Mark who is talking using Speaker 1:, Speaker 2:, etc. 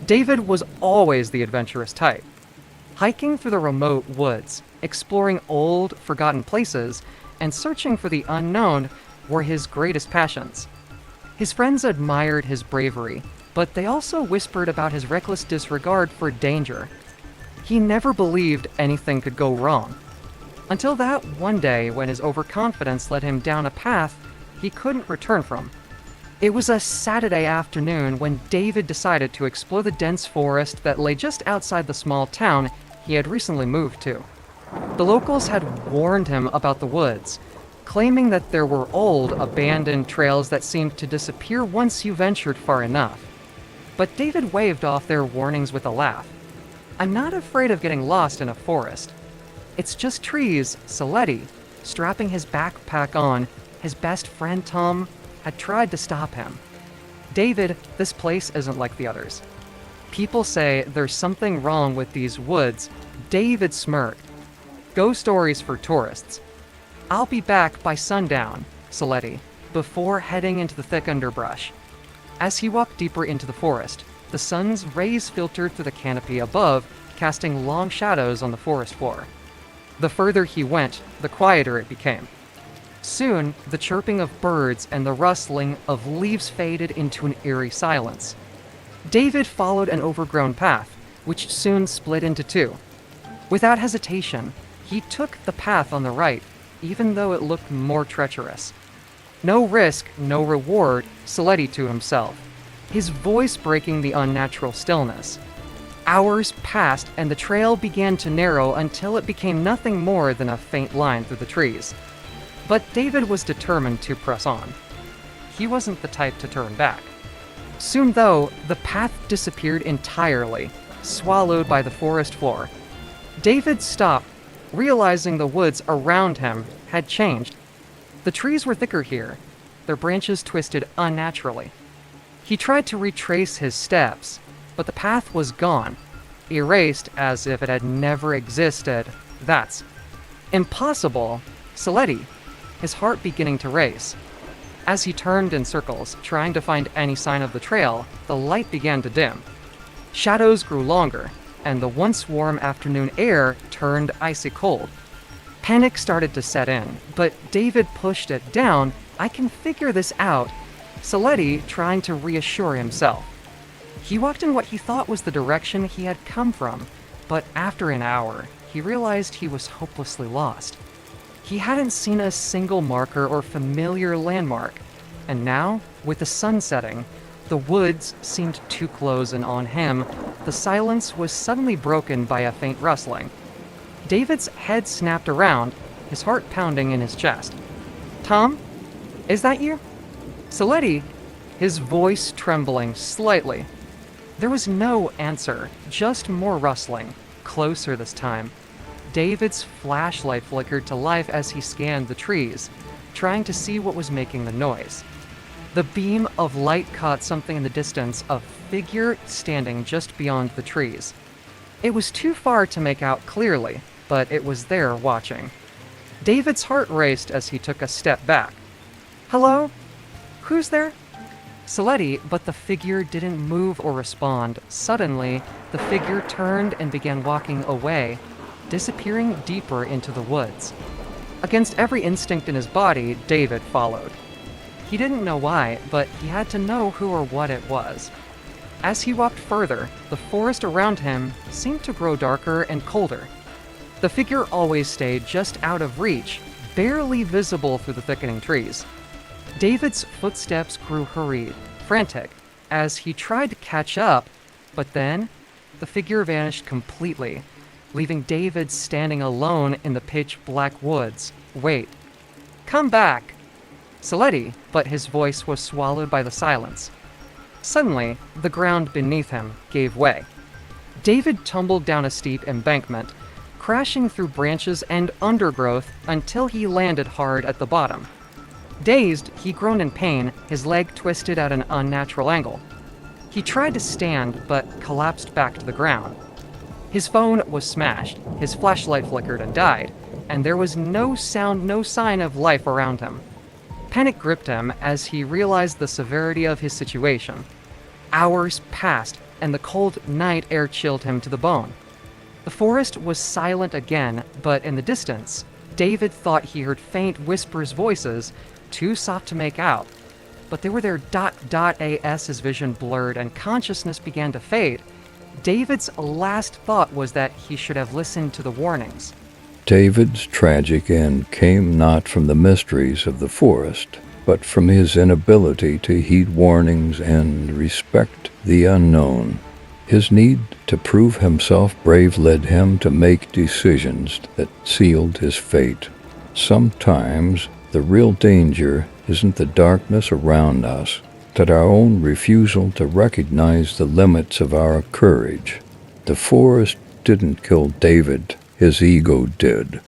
Speaker 1: David was always the adventurous type. Hiking through the remote woods, exploring old, forgotten places, and searching for the unknown were his greatest passions. His friends admired his bravery, but they also whispered about his reckless disregard for danger. He never believed anything could go wrong. Until that one day when his overconfidence led him down a path he couldn't return from. It was a Saturday afternoon when David decided to explore the dense forest that lay just outside the small town he had recently moved to. The locals had warned him about the woods, claiming that there were old, abandoned trails that seemed to disappear once you ventured far enough. But David waved off their warnings with a laugh. "I'm not afraid of getting lost in a forest. It's just trees," Saletti, strapping his backpack on, his best friend Tom, had tried to stop him. "David, this place isn't like the others. People say there's something wrong with these woods." David smirked. "Ghost stories for tourists. I'll be back by sundown," Saletti, before heading into the thick underbrush. As he walked deeper into the forest, the sun's rays filtered through the canopy above, casting long shadows on the forest floor. The further he went, the quieter it became. Soon, the chirping of birds and the rustling of leaves faded into an eerie silence. David followed an overgrown path, which soon split into two. Without hesitation, he took the path on the right, even though it looked more treacherous. "No risk, no reward," Saletti to himself, his voice breaking the unnatural stillness. Hours passed and the trail began to narrow until it became nothing more than a faint line through the trees. But David was determined to press on. He wasn't the type to turn back. Soon, though, the path disappeared entirely, swallowed by the forest floor. David stopped, realizing the woods around him had changed. The trees were thicker here, their branches twisted unnaturally. He tried to retrace his steps, but the path was gone, erased as if it had never existed. "That's impossible." Saletti, his heart beginning to race. As he turned in circles, trying to find any sign of the trail, the light began to dim. Shadows grew longer, and the once warm afternoon air turned icy cold. Panic started to set in, but David pushed it down. "I can figure this out," Saletti trying to reassure himself. He walked in what he thought was the direction he had come from, but after an hour, he realized he was hopelessly lost. He hadn't seen a single marker or familiar landmark, and now, with the sun setting, the woods seemed too close, and on him, the silence was suddenly broken by a faint rustling. David's head snapped around, his heart pounding in his chest. "Tom? Is that you?" Saletti, his voice trembling slightly. There was no answer, just more rustling, closer this time. David's flashlight flickered to life as he scanned the trees, trying to see what was making the noise. The beam of light caught something in the distance, a figure standing just beyond the trees. It was too far to make out clearly, but it was there watching. David's heart raced as he took a step back. "Hello? Who's there?" Saletti, but the figure didn't move or respond. Suddenly, the figure turned and began walking away, disappearing deeper into the woods. Against every instinct in his body, David followed. He didn't know why, but he had to know who or what it was. As he walked further, the forest around him seemed to grow darker and colder. The figure always stayed just out of reach, barely visible through the thickening trees. David's footsteps grew hurried, frantic, as he tried to catch up, but then the figure vanished completely, leaving David standing alone in the pitch-black woods. "Wait. Come back!" Saletti, but his voice was swallowed by the silence. Suddenly, the ground beneath him gave way. David tumbled down a steep embankment, crashing through branches and undergrowth until he landed hard at the bottom. Dazed, he groaned in pain, his leg twisted at an unnatural angle. He tried to stand, but collapsed back to the ground. His phone was smashed, his flashlight flickered and died, and there was no sound, no sign of life around him. Panic gripped him as he realized the severity of his situation. Hours passed, and the cold night air chilled him to the bone. The forest was silent again, but in the distance, David thought he heard faint whispers voices, too soft to make out. But they were there as his vision blurred and consciousness began to fade. David's last thought was that he should have listened to the warnings.
Speaker 2: David's tragic end came not from the mysteries of the forest, but from his inability to heed warnings and respect the unknown. His need to prove himself brave led him to make decisions that sealed his fate. Sometimes the real danger isn't the darkness around us, but our own refusal to recognize the limits of our courage. The forest didn't kill David, his ego did.